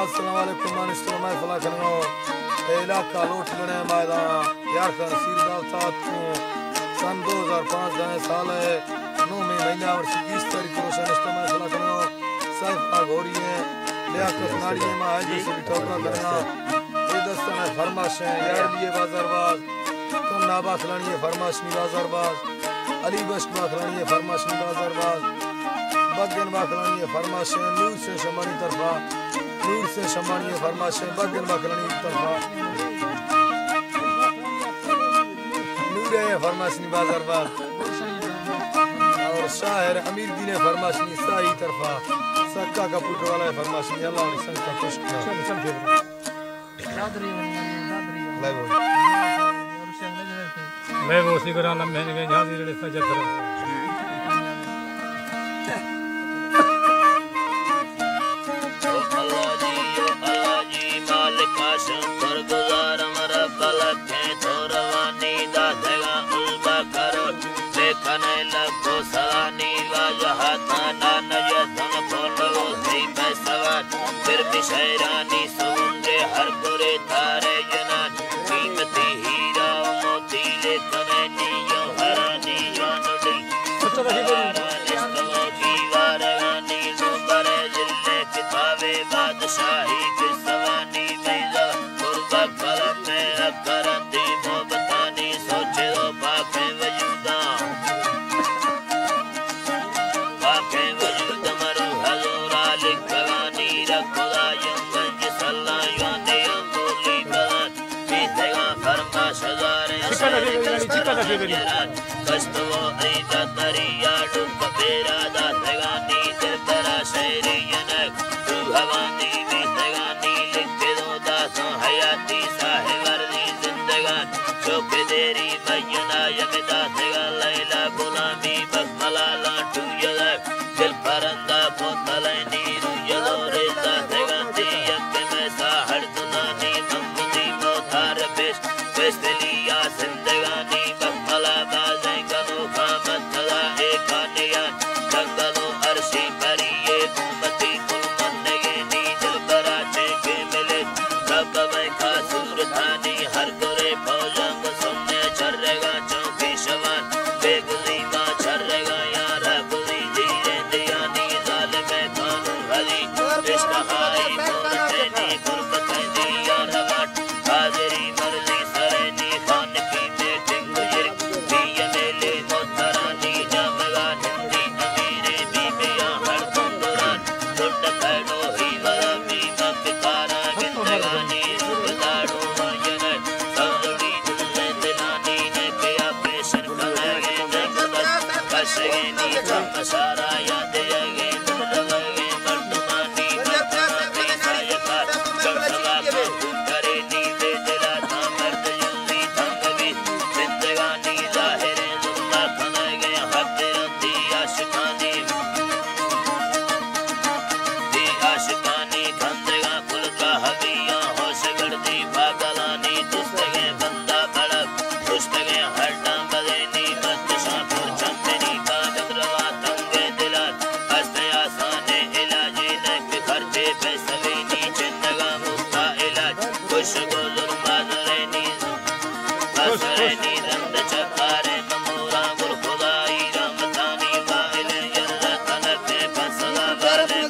अस्सलाम वालेकुम मानिस्टो मैं फला करनो इलाका लोट लने मायदा यार का नसीर दावतात को सन 2005 दाने साल है 9 महीना और 20 तारीख को सनिस्टो मैं फला करनो साइफ आगोरी है लियाकत नाड़ी में आज से ठोका करना ये दस्ताना फरमाश है यार लिए बाजारबाज तुम नाबा खलानी है फरमाश नी बाजारबाज अली बश बाखलानी है फरमाश नी बाजारबाज बगन बाखलानी है फरमाश है नूर से शमानी तरफा नूर से शमानी है फरमाश है बगन बाखलानी तरफा नूर है फरमाश नी बाजारबाज और शायर अमीर दी ने फरमाश नी साई तरफा सक्का का पुट वाला है फरमाश नी अल्लाह ने संग का खुश किया मैं वो उसी को राम मैंने के जहां से सजद कर अल्लाह जी मालिक आशम पर गुजार मर फलक है तो रवानी दा देगा उल्बा करो देखने लगो सलानी वाजहाता ना नजदन खोलो ही पैसवान फिर भी शहरानी समुद्र हर बुरे तारे जनान कीमती हीरा मोती लेकर नीयो हरानी जानोडी वारगानी नुबरे जिले किताबे बादशाही की सवानी मैला कुर्बा कलम में अकरती मोहब्बतानी सोचे दो पाके वजूदा पाके वजूद मरु हजूरा लिखवानी रखुदा यंगंज सल्ला यादे अंबोली बलान बीतेगा फरमाश हजारे कस्तवो ऐदा दरिया डुब बेरा दा देगानी दिल बरा शहरी यनक तू हवानी बीतेगानी लिख दो दासों हयाती साहे वर्दी जिंदगान चौके देरी मयना यमिदा देगा लैला गुलामी बकमला लाटू यलक दिल परंदा पोतले नीरू यलो रेता देगानी यके में साहर दुनानी ममदी मोतार पेश पेस्तलिया जिंदगानी बकमला बाजें कनो खामतला एकानियान जंगलों अर्शी परिये उम्मती कुल मन्नगे नीजल बराचे के मिले रब में कासूर थानी हर गोरे फौजंग सुनने चर्रेगा चौकी शवान बेगुली माँ चर्रेगा यारा गुली धीरे दियानी जालिमे कानू हली इश्तहाई मोरते नी गुरबत दिया रवाट हाजरी मरली सरेनी खान की मीटिंग गुजर दिया मेले मोतरानी जामगा निंदी अमीरे बीबिया हर कुंदुरान दुट खड़ो ही वरमी मपिकारा गिंदगानी रुदाड़ो यनर सौड़ी दुल्ले दिलानी ने किया पेशर कलगे जगबत कशगे नी चमसारा यादे अगे दुलगे मर्दमानी मर्दमानी सायका चमसला का करे नी दे दिला था मर्द जुल्ली थंगवी जिंदगानी जाहिरे दुल्ला खलगे हक रंदी आशिकानी दी आशिकानी खंदेगा कुल का हविया होश गड़दी पागलानी दुस्तगे बंदा बड़क दुस्तगे हड्डा बदेनी बदशा पुर चंदनी बादरवा तंगे दिलान हस्ते आसाने इलाजी नक खर्चे पे सवीनी जिंदगा मुफ्ता इलाज खुश गुजर बाजरेनी बाजरेनी रंद चकारे ममूरा गुर खुदाई रामतानी वाइल यल्ला तनके फसला वाले